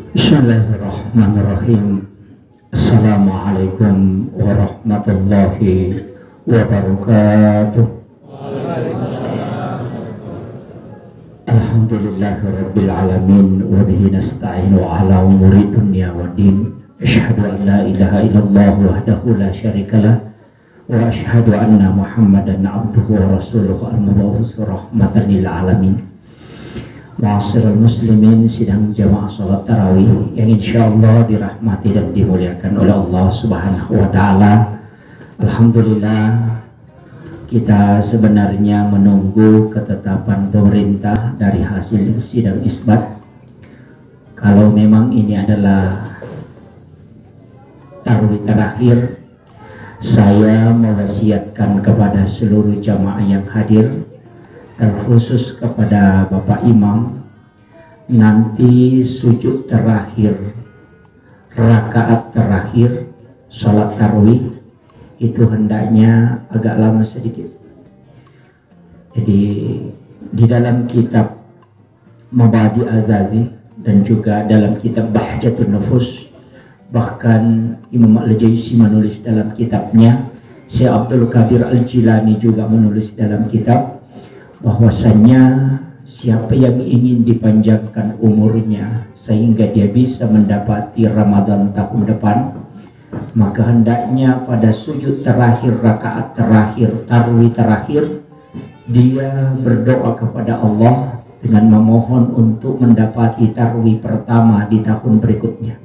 Bismillahirrahmanirrahim. Assalamualaikum warahmatullahi wabarakatuh. Alhamdulillahirabbil alamin wa bihi nasta'inu ala umuri dunya waddin. Asyhadu an la ilaha illallah wahdahu la syarikalah wa asyhadu anna Muhammadan abduhu wa rasuluhu al-mab'uts rahmatan lil alamin. Ma'asyiral muslimin, sidang jamaah salat tarawih yang insyaallah dirahmati dan dimuliakan oleh Allah Subhanahu wa taala. Alhamdulillah, kita sebenarnya menunggu ketetapan pemerintah dari hasil sidang isbat. Kalau memang ini adalah tarawih terakhir, saya mewasiatkan kepada seluruh jamaah yang hadir, terkhusus kepada Bapak Imam, nanti sujud terakhir, rakaat terakhir salat tarawih itu hendaknya agak lama sedikit. Jadi di dalam kitab Mabadi Azazi dan juga dalam kitab Bahjatun Nufus, bahkan Imam Al-Jaisi menulis dalam kitabnya, Syekh Abdul Qadir Al-Jilani juga menulis dalam kitab, bahwasannya siapa yang ingin dipanjangkan umurnya sehingga dia bisa mendapati Ramadan tahun depan, maka hendaknya pada sujud terakhir, rakaat terakhir, tarawih terakhir, dia berdoa kepada Allah dengan memohon untuk mendapati tarawih pertama di tahun berikutnya.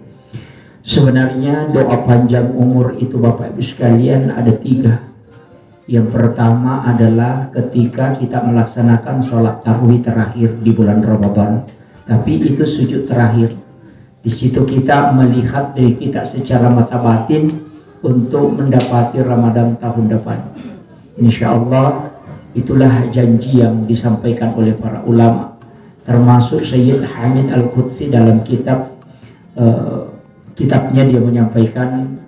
Sebenarnya doa panjang umur itu Bapak Ibu sekalian ada 3. Yang pertama adalah ketika kita melaksanakan sholat tarawih terakhir di bulan Ramadan, tapi itu sujud terakhir. Di situ kita melihat diri kita secara mata batin untuk mendapati Ramadan tahun depan. Insya Allah itulah janji yang disampaikan oleh para ulama, termasuk Sayyid Hamid Al-Qudsi dalam kitabnya dia menyampaikan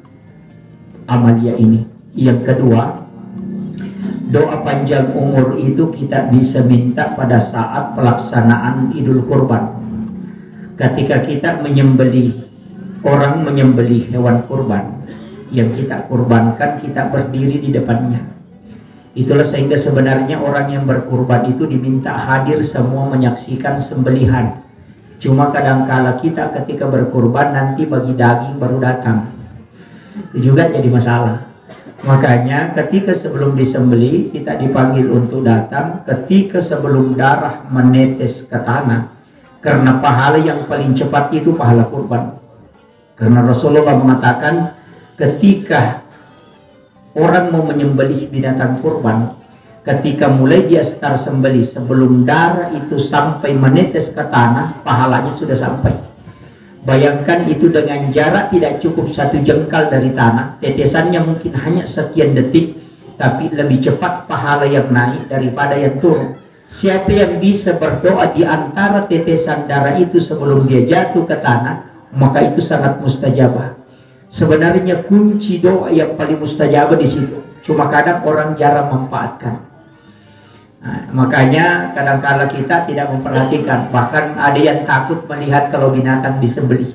amalia ini. Yang kedua, doa panjang umur itu kita bisa minta pada saat pelaksanaan Idul Kurban. Ketika kita menyembelih, orang menyembelih hewan kurban yang kita kurbankan, kita berdiri di depannya. Itulah sehingga sebenarnya orang yang berkurban itu diminta hadir semua menyaksikan sembelihan. Cuma kadangkala kita ketika berkurban nanti bagi daging baru datang, itu juga jadi masalah. Makanya ketika sebelum disembelih kita dipanggil untuk datang ketika sebelum darah menetes ke tanah, karena pahala yang paling cepat itu pahala kurban. Karena Rasulullah mengatakan ketika orang mau menyembelih binatang kurban, ketika mulai dia start sembelih sebelum darah itu sampai menetes ke tanah, pahalanya sudah sampai. Bayangkan itu dengan jarak tidak cukup 1 jengkal dari tanah, tetesannya mungkin hanya sekian detik, tapi lebih cepat pahala yang naik daripada yang turun. Siapa yang bisa berdoa di antara tetesan darah itu sebelum dia jatuh ke tanah, maka itu sangat mustajabah. Sebenarnya kunci doa yang paling mustajabah di situ, cuma kadang orang jarang memanfaatkan. Nah, makanya kadang-kala kita tidak memperhatikan, bahkan ada yang takut melihat kalau binatang disembelih.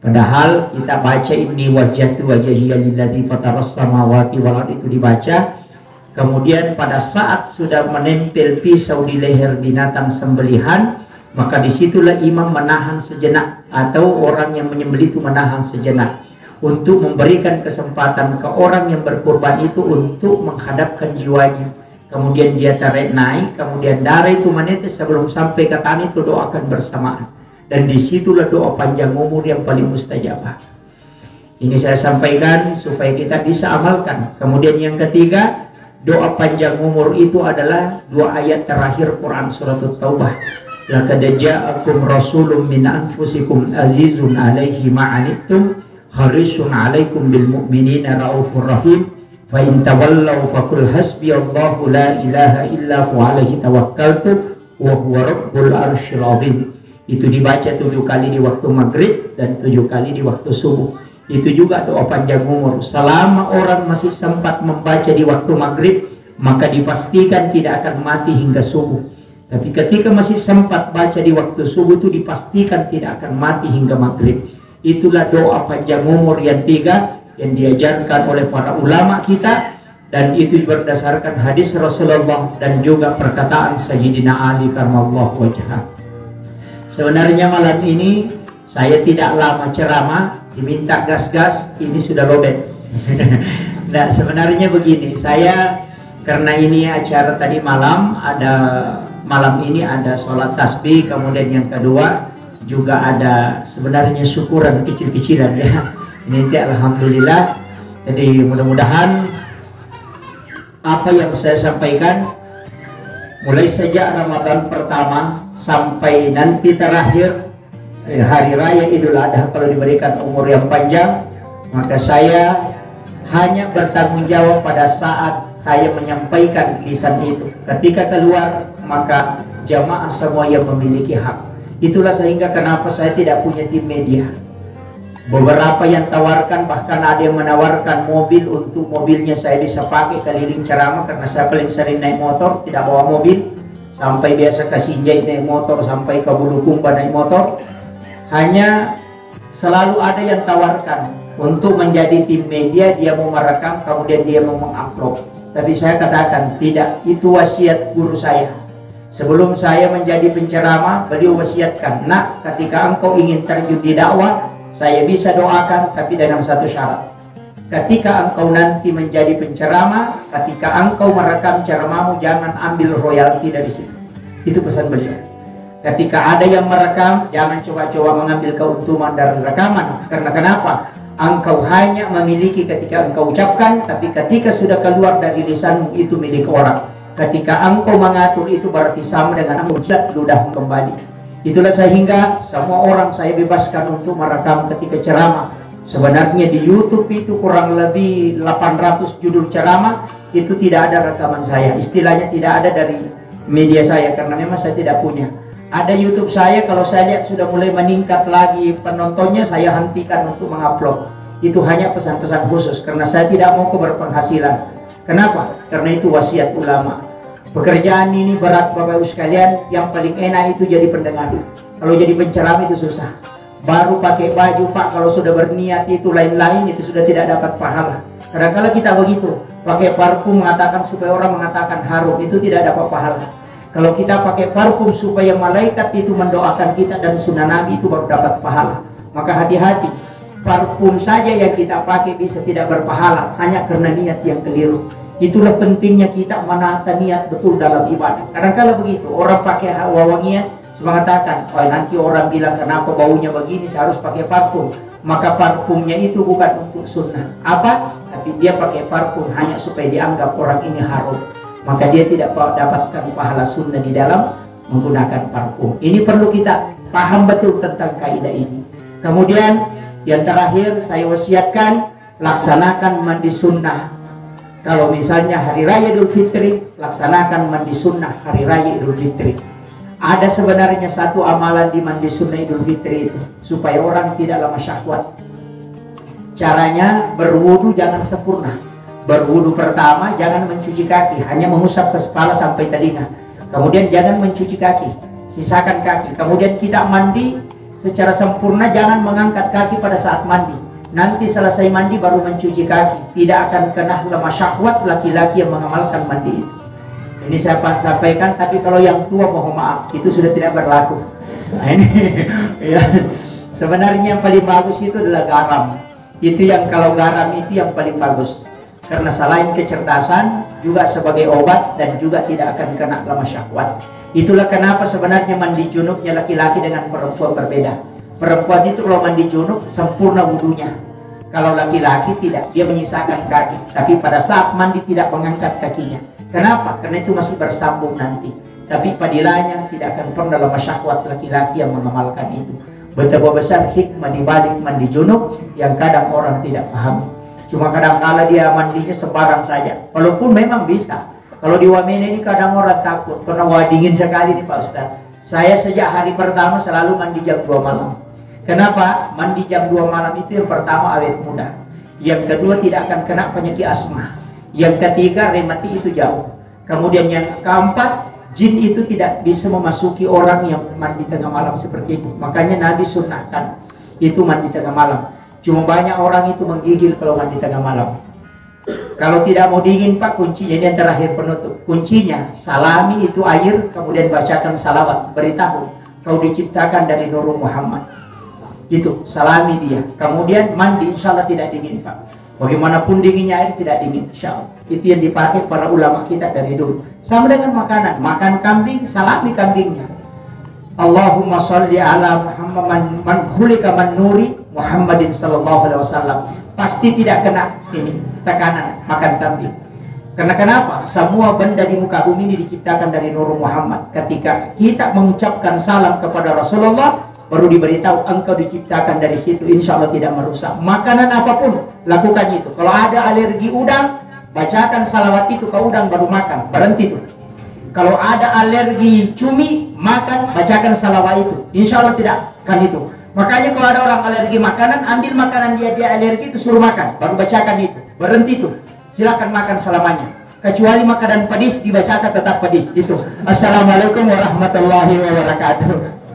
Padahal kita baca ini wajjahtu wajhiya lillazi fataras samawati wal ardi, itu dibaca. Kemudian pada saat sudah menempel pisau di leher binatang sembelihan, maka disitulah imam menahan sejenak, atau orang yang menyembelih itu menahan sejenak untuk memberikan kesempatan ke orang yang berkurban itu untuk menghadapkan jiwanya. Kemudian dia tarik naik, kemudian darah itu menetes sebelum sampai ke tanah, itu doakan bersamaan. Dan disitulah doa panjang umur yang paling mustajabah. Ini saya sampaikan supaya kita bisa amalkan. Kemudian yang ketiga, doa panjang umur itu adalah 2 ayat terakhir Quran surat At-Taubah. Laqad ja'akum rasulun min anfusikum azizun alaihi ma'anittum harisun alaikum bil mu'minina raufur rahim. Fa in tawallaw faqul hasbiyallahu la ilaha illa huwa alaihi tawakkaltu wa huwa rabbul arsyil azim. Itu dibaca 7 kali di waktu maghrib dan 7 kali di waktu subuh. Itu juga doa panjang umur. Selama orang masih sempat membaca di waktu maghrib, maka dipastikan tidak akan mati hingga subuh. Tapi ketika masih sempat baca di waktu subuh itu dipastikan tidak akan mati hingga maghrib. Itulah doa panjang umur yang 3 yang diajarkan oleh para ulama kita, dan itu berdasarkan hadis Rasulullah dan juga perkataan Sayyidina Ali karramallahu wajhah. Sebenarnya malam ini saya tidak lama ceramah, diminta gas-gas, ini sudah lobet. Nah, sebenarnya begini, saya karena ini acara tadi malam ini ada sholat tasbih, kemudian yang kedua juga ada sebenarnya syukuran kecil-kecilan ya. Ini alhamdulillah. Jadi mudah-mudahan apa yang saya sampaikan mulai sejak Ramadan pertama sampai nanti terakhir hari raya Idul Adha, kalau diberikan umur yang panjang, maka saya hanya bertanggung jawab pada saat saya menyampaikan lisan itu. Ketika keluar, maka jamaah semua yang memiliki hak. Itulah sehingga kenapa saya tidak punya tim media. Beberapa yang tawarkan, bahkan ada yang menawarkan mobil untuk mobilnya saya bisa pakai keliling ceramah, karena saya paling sering naik motor, tidak bawa mobil. Sampai biasa ke Sinjai naik motor, sampai ke Bulukumba naik motor. Hanya selalu ada yang tawarkan untuk menjadi tim media, dia mau merekam, kemudian dia mau mengupload. Tapi saya katakan tidak, itu wasiat guru saya. Sebelum saya menjadi penceramah, beliau wasiatkan, nak, ketika engkau ingin terjun di dakwah, saya bisa doakan, tapi dengan satu syarat. Ketika engkau nanti menjadi penceramah, ketika engkau merekam ceramahmu, jangan ambil royalti dari situ. Itu pesan beliau. Ketika ada yang merekam, jangan coba-coba mengambil keuntungan dari rekaman. Karena kenapa? Engkau hanya memiliki ketika engkau ucapkan, tapi ketika sudah keluar dari lisanmu itu milik orang. Ketika engkau mengatur itu berarti sama dengan engkau sudah kembali. Itulah sehingga semua orang saya bebaskan untuk merekam ketika ceramah. Sebenarnya di YouTube itu kurang lebih 800 judul ceramah, itu tidak ada rekaman saya. Istilahnya tidak ada dari media saya, karena memang saya tidak punya. Ada YouTube saya, kalau saya lihat sudah mulai meningkat lagi penontonnya, saya hentikan untuk mengupload. Itu hanya pesan-pesan khusus, karena saya tidak mau berpenghasilan. Kenapa? Karena itu wasiat ulama. Pekerjaan ini berat Bapak Ibu sekalian, yang paling enak itu jadi pendengar. Kalau jadi penceramah itu susah. Baru pakai baju, Pak, kalau sudah berniat itu lain-lain, itu sudah tidak dapat pahala. Kadang-kadang kita begitu, pakai parfum mengatakan supaya orang mengatakan harum, itu tidak dapat pahala. Kalau kita pakai parfum supaya malaikat itu mendoakan kita dan sunnah Nabi, itu baru dapat pahala. Maka hati-hati, parfum saja yang kita pakai bisa tidak berpahala hanya karena niat yang keliru. Itulah pentingnya kita menata niat betul dalam ibadah. Kadang-kadang begitu, orang pakai wangian, mengatakan, oh nanti orang bilang kenapa baunya begini, saya harus pakai parfum. Maka parfumnya itu bukan untuk sunnah. Apa? Tapi dia pakai parfum hanya supaya dianggap orang ini harum. Maka dia tidak dapatkan pahala sunnah di dalam menggunakan parfum. Ini perlu kita paham betul tentang kaidah ini. Kemudian yang terakhir saya wasiatkan, laksanakan mandi sunnah. Kalau misalnya hari raya Idul Fitri, laksanakan mandi sunnah hari raya Idul Fitri. Ada sebenarnya satu amalan di mandi sunnah Idul Fitri itu, supaya orang tidak lama syahwat. Caranya berwudu jangan sempurna. Berwudu pertama jangan mencuci kaki, hanya mengusap ke kepala sampai telinga. Kemudian jangan mencuci kaki, sisakan kaki. Kemudian kita mandi secara sempurna, jangan mengangkat kaki pada saat mandi. Nanti selesai mandi baru mencuci kaki. Tidak akan kena lemah syahwat laki-laki yang mengamalkan mandi itu. Ini saya sampaikan, tapi kalau yang tua mohon maaf, itu sudah tidak berlaku. Nah, ini ya. Sebenarnya yang paling bagus itu adalah garam. Itu yang kalau garam itu yang paling bagus. Karena selain kecerdasan juga sebagai obat dan juga tidak akan kena lemah syahwat. Itulah kenapa sebenarnya mandi junubnya laki-laki dengan perempuan berbeda. Perempuan itu kalau mandi junub sempurna wudunya. Kalau laki-laki tidak, dia menyisakan kaki. Tapi pada saat mandi tidak mengangkat kakinya. Kenapa? Karena itu masih bersambung nanti. Tapi padilanya tidak akan pernah lemah syahwat laki-laki yang mengamalkan itu. Betapa besar hikmah di balik mandi junub yang kadang orang tidak pahami. Cuma kadang-kala dia mandinya sembarang saja. Walaupun memang bisa. Kalau di Wamena ini kadang orang takut karena wah dingin sekali nih Pak Ustaz. Saya sejak hari pertama selalu mandi jam 2 malam. Kenapa? Mandi jam 2 malam itu yang pertama awet muda. Yang kedua tidak akan kena penyakit asma. Yang ketiga remati itu jauh. Kemudian yang keempat Jin itu tidak bisa memasuki orang yang mandi tengah malam seperti itu. Makanya Nabi sunnahkan itu mandi tengah malam. Cuma banyak orang itu menggigil kalau mandi tengah malam. Kalau tidak mau dingin Pak, kuncinya ini yang terakhir penutup. Kuncinya salami itu air, kemudian bacakan salawat. Beritahu kau diciptakan dari Nur Muhammad. Itu salami dia. Kemudian mandi, insya Allah tidak dingin Pak. Bagaimanapun dinginnya air tidak dingin, insya Allah. Itu yang dipakai para ulama kita dari dulu. Sama dengan makanan, makan kambing, salami kambingnya. Allahumma sholli ala Muhammad man khulika man nuri Muhammadin sallallahu alaihi wasallam. Pasti tidak kena ini tekanan makan kambing. Karena kenapa? Semua benda di muka bumi ini diciptakan dari Nur Muhammad. Ketika kita mengucapkan salam kepada Rasulullah, baru diberitahu engkau diciptakan dari situ, insya Allah tidak merusak. Makanan apapun lakukan itu. Kalau ada alergi udang, bacakan salawat itu ke udang baru makan, berhenti itu. Kalau ada alergi cumi, makan, bacakan salawat itu, insya Allah tidak kan itu. Makanya kalau ada orang alergi makanan, ambil makanan dia alergi itu suruh makan, baru bacakan itu, berhenti itu. Silakan makan selamanya. Kecuali makanan pedis dibacakan tetap pedis itu. Assalamualaikum warahmatullahi wabarakatuh.